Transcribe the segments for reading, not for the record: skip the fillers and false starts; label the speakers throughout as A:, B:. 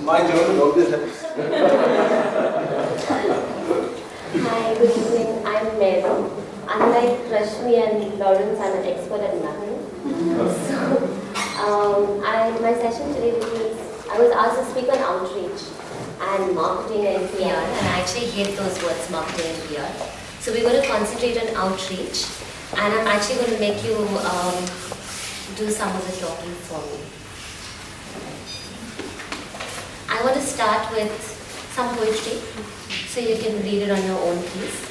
A: My journal always helps.
B: Hi, good evening. I'm Mary. Unlike Rashmi and Lawrence, I'm an expert at nothing. So, my session today is, I was asked to speak on outreach and marketing and PR, and I actually hate those words, marketing and PR. So we're going to concentrate on outreach, and I'm actually going to make you do some of the talking for me. I want to start with some poetry, so you can read it on your own, please.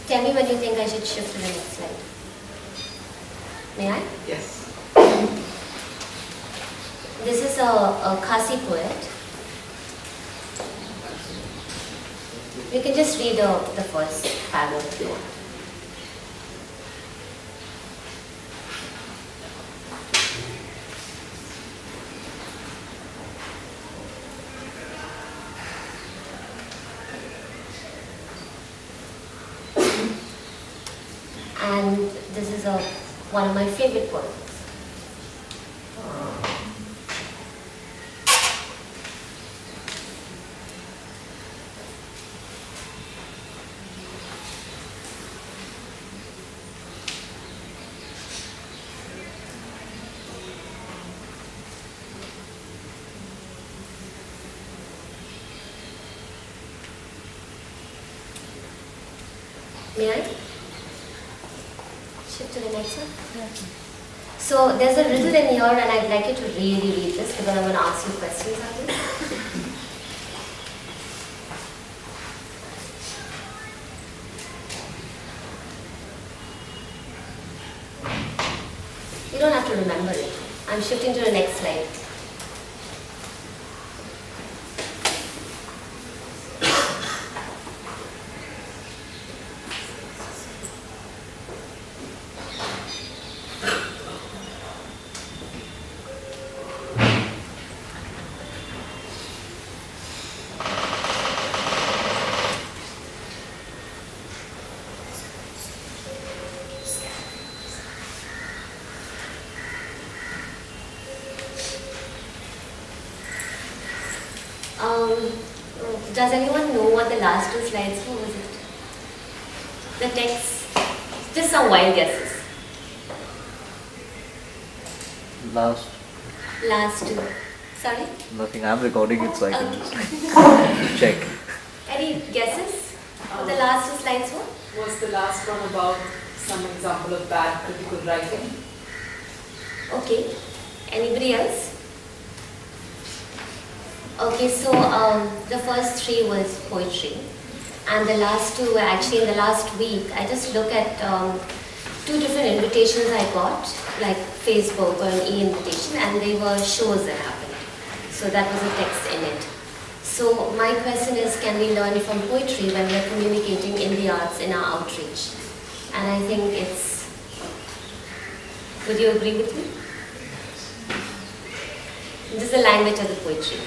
B: Tell me when you think I should shift to the next slide. May I?
C: Yes.
B: This is a Khasi poet. You can just read the first paragraph if you want. And this is one of my favorite poems. May I? Shift to the next one. So there's a riddle in here, and I'd like you to really read this because I'm going to ask you questions on this. You don't have to remember it. I'm shifting to the next slide. Does anyone know what the last two slides were? Was it? The text? Just some wild guesses. Last two. Sorry?
D: Nothing, I'm recording it so I can just check.
B: Any guesses? What the last two slides were?
C: Was the last one about some example of bad critical writing?
B: Okay. Anybody else? Okay, so the first three was poetry, and the last two were actually in the last week. I just looked at two different invitations I got, like Facebook or an e-invitation, and they were shows that happened. So that was a text in it. So my question is, can we learn from poetry when we're communicating in the arts in our outreach? And I think it's, would you agree with me? This is the language of the poetry.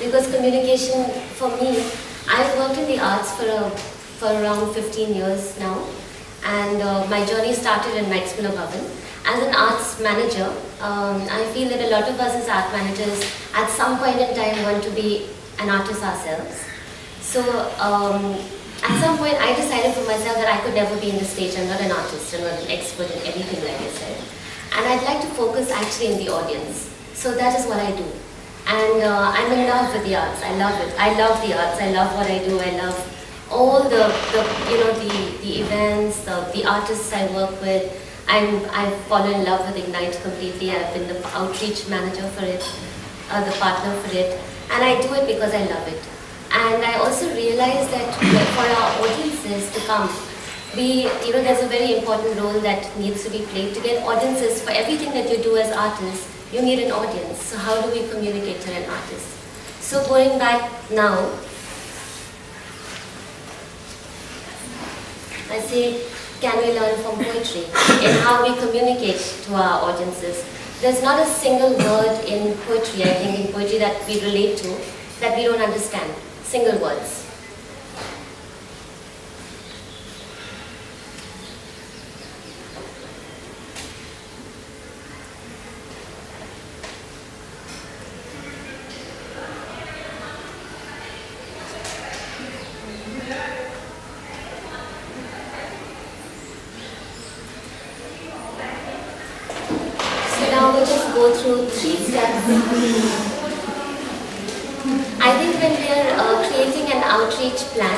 B: Because communication, for me, I've worked in the arts for around 15 years now, and my journey started in Maxwell Bhavan. As an arts manager, I feel that a lot of us as art managers at some point in time want to be an artist ourselves. So at some point I decided for myself that I could never be in the stage. I'm not an artist, I'm not an expert in anything like I said. And I'd like to focus actually in the audience. So that is what I do. And I'm in love with the arts. I love it. I love the arts. I love what I do. I love all the events, the artists I work with. I've fallen in love with Ignite completely. I've been the outreach manager for it, the partner for it, and I do it because I love it. And I also realize that for our audiences to come, there's a very important role that needs to be played to get audiences for everything that you do as artists. You need an audience. So how do we communicate to an artist? So going back now, I say can we learn from poetry in how we communicate to our audiences? There's not a single word in poetry, I think, in poetry that we relate to, that we don't understand. Single words. Now we'll just go through 3 steps. I think when we are creating an outreach plan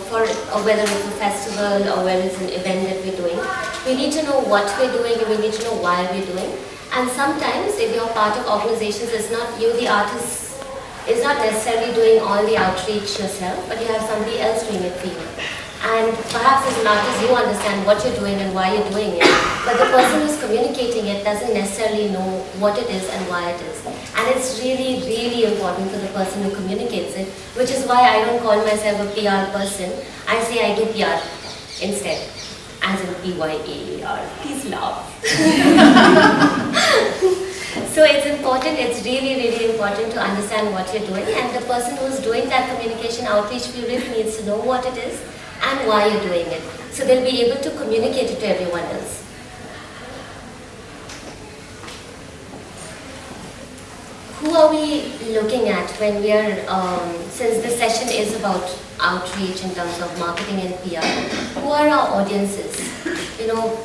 B: for whether it's a festival or whether it's an event that we're doing, we need to know what we're doing and we need to know why we're doing. And sometimes if you're part of organizations, it's not you, the artist, is not necessarily doing all the outreach yourself, but you have somebody else doing it for you. And perhaps as an artist, you understand what you're doing and why you're doing it. But the person who's communicating it doesn't necessarily know what it is and why it is. And it's really, really important for the person who communicates it, which is why I don't call myself a PR person. I say I do PR instead, as in P-Y-A-R. Please laugh. So it's important, it's really, really important to understand what you're doing. And the person who's doing that communication outreach for you really needs to know what it is and why you're doing it. So they'll be able to communicate it to everyone else. Who are we looking at when we are, since this session is about outreach in terms of marketing and PR, who are our audiences? You know,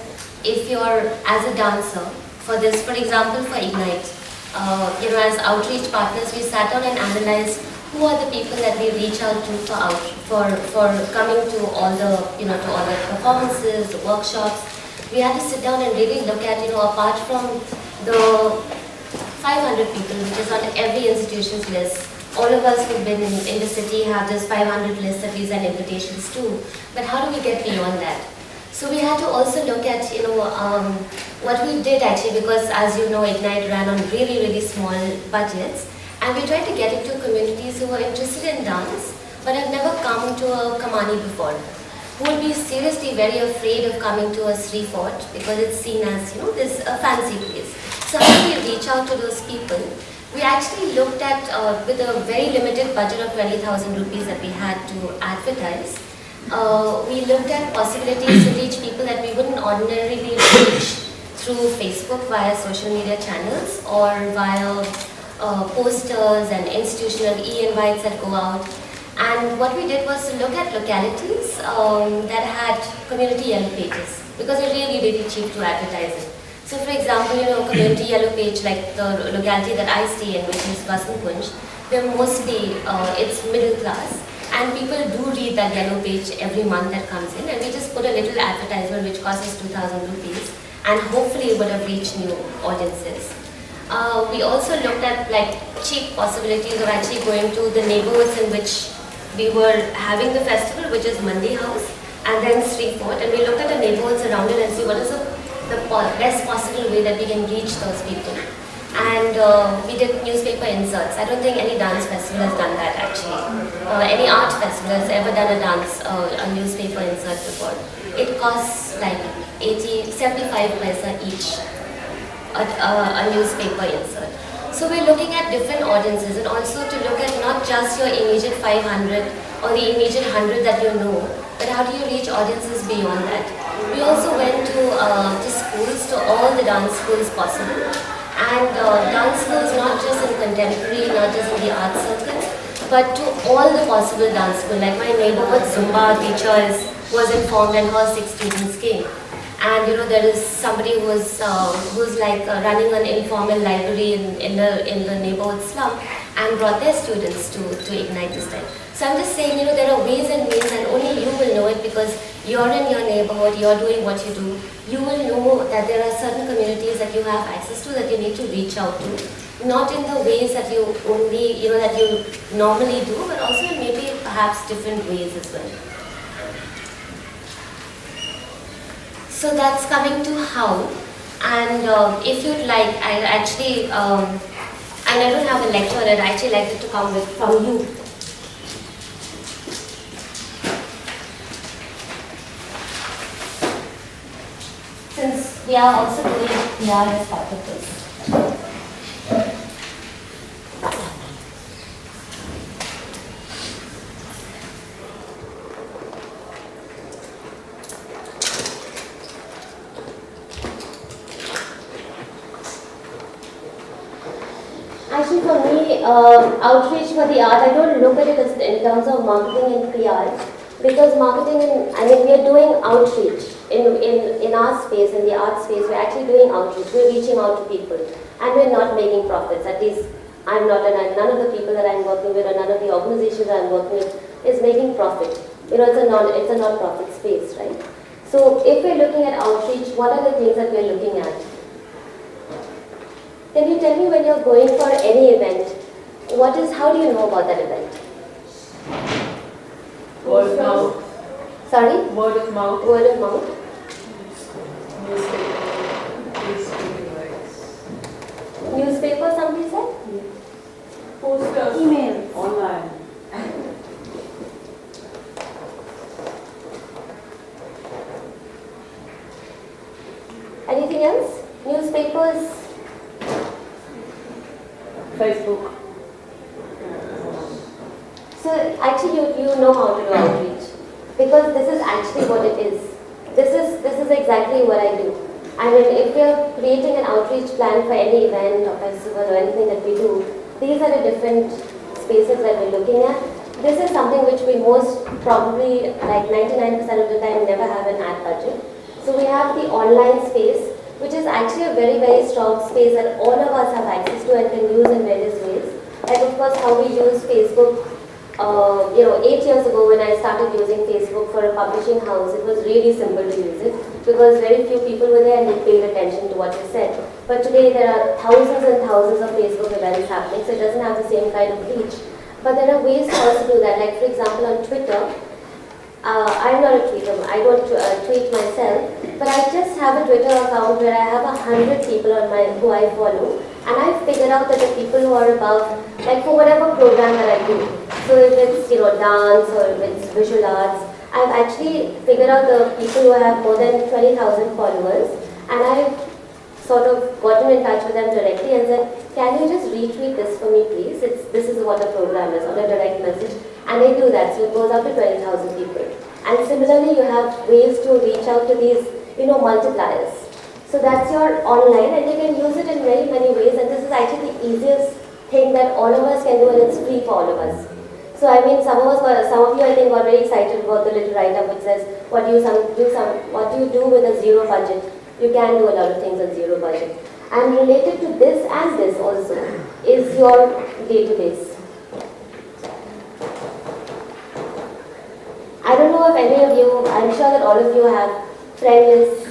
B: if you're as a dancer, for this, for example, for Ignite, you know, as outreach partners, we sat down and analyzed who are the people that we reach out to for coming to all the, you know, to all the performances, the workshops. We had to sit down and really look at, you know, apart from the 500 people, which is on every institution's list. All of us who've been in the city have this 500 list that we send invitations to. But how do we get beyond that? So we had to also look at, you know, what we did actually, because as you know, Ignite ran on really, really small budgets. And we tried to get into communities who are interested in dance, but have never come to a Kamani before. Who would be seriously very afraid of coming to a Sri Fort because it's seen as, you know, this a fancy place. So how do we reach out to those people? We actually looked at, with a very limited budget of 20,000 rupees that we had to advertise, we looked at possibilities to reach people that we wouldn't ordinarily reach through Facebook via social media channels or via posters and institutional e-invites that go out. And what we did was to look at localities that had community yellow pages, because they're really, really cheap to advertise it. So for example, you know, community yellow page like the locality that I stay in, which is Vasant Kunj, they're mostly, it's middle class. And people do read that yellow page every month that comes in, and we just put a little advertisement which costs us 2,000 rupees, and hopefully it would have reached new audiences. We also looked at like cheap possibilities of actually going to the neighborhoods in which we were having the festival, which is Mandi House, and then Sri Fort, and we looked at the neighborhoods around it and see what is the best possible way that we can reach those people. And we did newspaper inserts. I don't think any dance festival has done that actually. Any art festival has ever done a newspaper insert before. It costs like 75 paisa each, a newspaper insert. So we're looking at different audiences, and also to look at not just your immediate 500 or the immediate 100 that you know, but how do you reach audiences beyond that. We also went to schools, to all the dance schools possible. And dance schools not just in contemporary, not just in the art circle, but to all the possible dance schools. Like my neighborhood Zumba teacher was informed and her 6 students came. And you know, there is somebody who's like running an informal library in the neighborhood slum and brought their students to Ignite this time. So I'm just saying, you know, there are ways and means, and only you will know it because you're in your neighborhood, you're doing what you do. You will know that there are certain communities that you have access to that you need to reach out to. Not in the ways that you only, you know, that you normally do, but also in maybe perhaps different ways as well. So that's coming to how, and if you'd like, I actually, and I don't have a lecture on it, I actually like it to come from you. since we are also doing PR as part of this. Actually, for me, outreach for the art, I don't look at it as in terms of marketing and PR, because marketing and, we are doing outreach in our space, in the art space, we're actually doing outreach, we're reaching out to people, and we're not making profits. At least I'm not, and none of the people that I'm working with, or none of the organizations that I'm working with is making profit. You know, it's a non-profit space, right? So if we're looking at outreach, what are the things that we're looking at? Can you tell me, when you're going for any event, how do you know about that event?
C: Word of mouth.
B: Sorry?
C: Word of mouth.
B: Word of mouth. Newspaper, somebody said?
C: Posters.
B: Email.
C: Online.
B: Anything else? Newspapers?
C: Facebook.
B: So actually you know how to do outreach, because this is actually what it is. This is exactly what I do. I mean, if we are creating an outreach plan for any event or festival or anything that we do, these are the different spaces that we're looking at. This is something which we most probably, like 99% of the time, never have an ad budget. So we have the online space, which is actually a very, very strong space that all of us have access to and can use in various ways. Like, of course, how we use Facebook. 8 years ago when I started using Facebook for a publishing house, it was really simple to use it because very few people were there and they paid attention to what you said. But today there are thousands and thousands of Facebook events happening, so it doesn't have the same kind of reach. But there are ways to also do that. Like, for example, on Twitter, I'm not a tweeter, I don't tweet myself, but I just have a Twitter account where I have 100 people who I follow, and I've figured out that the people who are above, like for whatever program that I do, so if it's dance or if it's visual arts, I've actually figured out the people who have more than 20,000 followers, and I've sort of gotten in touch with them directly and said, can you just retweet this for me, please? This is what the program is, on a direct message. And they do that, so it goes up to 20,000 people. And similarly, you have ways to reach out to these, multipliers. So that's your online, and you can use it in very many ways. And this is actually the easiest thing that all of us can do, and it's free for all of us. So I mean, some of you I think got very excited about the little write-up which says, what do you do with a zero budget? You can do a lot of things on zero budget. And related to this and this also is your database. I don't know if any of you, I'm sure that all of you have friends,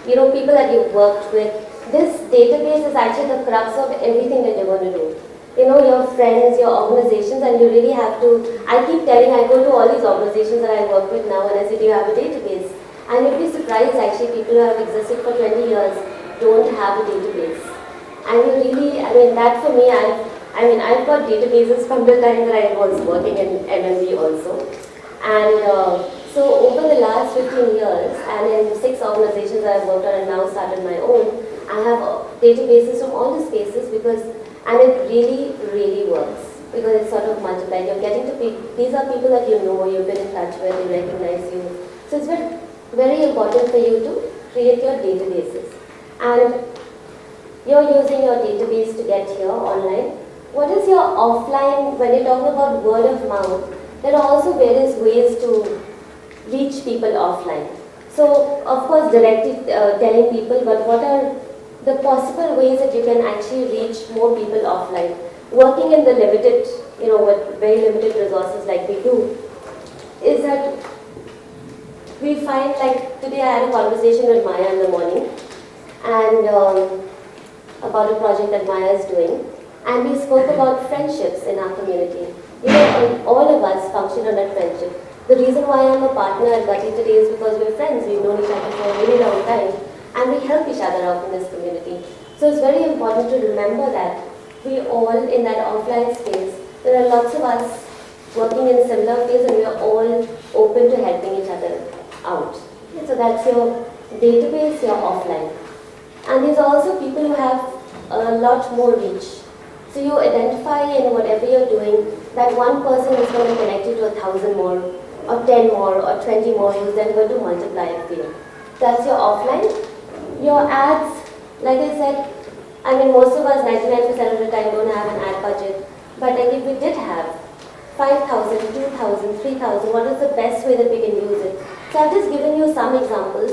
B: people that you've worked with. This database is actually the crux of everything that you're going to do. Your friends, your organizations, and you really have to, I keep telling, I go to all these organizations that I work with now and I say, do you have a database? And you'd be surprised actually, people who have existed for 20 years don't have a database. And you really, that for me, I've got databases from the time that I was working in MMB also. And so over the last 15 years, and in 6 organizations that I've worked on and now started my own, I have databases from all the spaces and it really, really works because it's sort of multiplied. You're getting to these are people that you know, you've been in touch with, they recognize you. So it's very, very important for you to create your databases. And you're using your database to get here online. What is your offline, when you're talking about word of mouth, there are also various ways to reach people offline. So, of course, directly telling people, but what are the possible ways that you can actually reach more people offline? Working in the limited, with very limited resources like we do, is that we find, like today I had a conversation with Maya in the morning, and about a project that Maya is doing, and we spoke about friendships in our community. And all of us function on that friendship. The reason why I'm a partner at Gati today is because we're friends. We've known each other for a really long time, and we help each other out in this community. So it's very important to remember that we all in that offline space, there are lots of us working in similar fields, and we are all open to helping each other out. So that's your database, you're offline. And these are also people who have a lot more reach. So you identify in whatever you're doing that one person is going to connect you to 1,000 more, or 10 more, or 20 more, who's then going to multiply it for you. That's your offline. Your ads, like I said, I mean, most of us, 99% of the time, don't have an ad budget. But like if we did have 5,000, 2,000, 3,000, what is the best way that we can use it? So I've just given you some examples.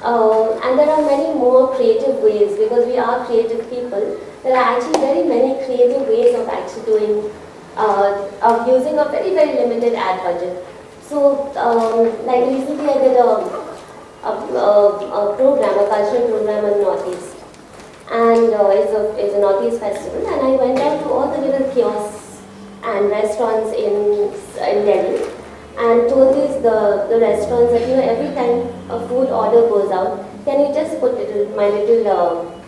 B: And there are many more creative ways, because we are creative people. There are actually very many creative ways of actually doing, of using a very, very limited ad budget. So, like recently I did a program, a cultural program in Northeast. And it's a Northeast festival. And I went out to all the little kiosks and restaurants in Delhi and told the restaurants that, every time a food order goes out, can you just put my little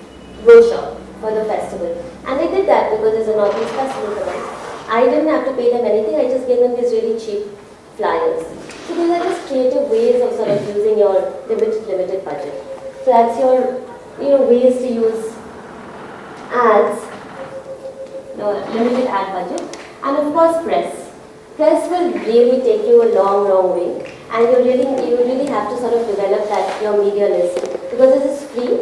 B: brochure for the festival. And I did that because it's a Northeast festival for them. I didn't have to pay them anything, I just gave them these really cheap flyers. So those are just creative ways of sort of using your limited budget. So that's your ways to use ads, limited ad budget. And of course press. Press will really take you a long way, and you really have to sort of develop your media list, because this is free,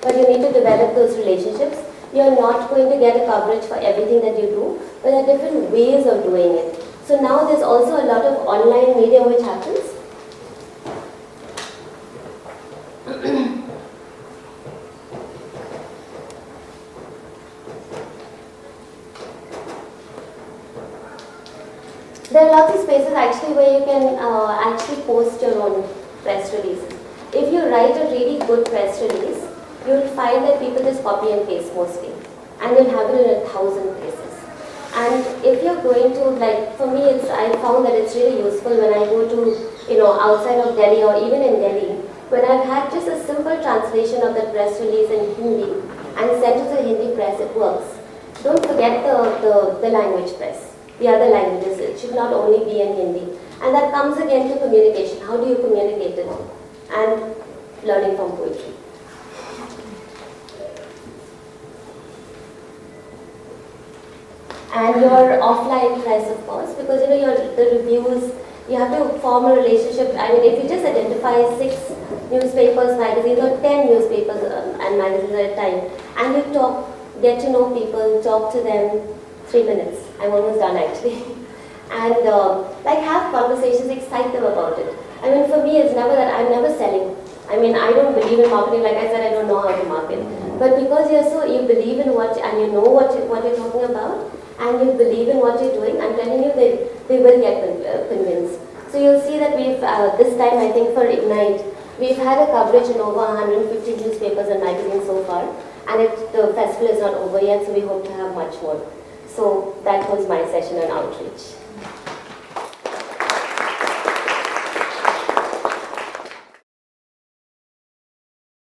B: but you need to develop those relationships. You're not going to get a coverage for everything that you do, but there are different ways of doing it. So now there's also a lot of online media which happens. There are lots of spaces actually where you can actually post your own press releases. If you write a really good press release, you'll find that people just copy and paste mostly, and you'll have it in 1,000 places. And if you're going to, like, for me, I found that it's really useful when I go to, outside of Delhi or even in Delhi, when I've had just a simple translation of the press release in Hindi and sent to the Hindi press, it works. Don't forget the language press. The other languages, it should not only be in Hindi. And that comes again to communication. How do you communicate it? And learning from poetry. And your offline press, of course, because the reviews, you have to form a relationship. I mean, if you just identify 6 newspapers, magazines, or 10 newspapers and magazines at a time, and you get to know people, talk to them, 3 minutes. I'm almost done actually. And have conversations, excite them about it. I mean, for me, it's never that I'm never selling. I mean, I don't believe in marketing. Like I said, I don't know how to market. But because you believe in and you know what you're talking about, and you believe in what you're doing, I'm telling you, they will get convinced. So you'll see that we've, this time I think for Ignite, we've had a coverage in over 150 newspapers and magazines so far. And the festival is not over yet, so we hope to have much more. So that was my session on outreach.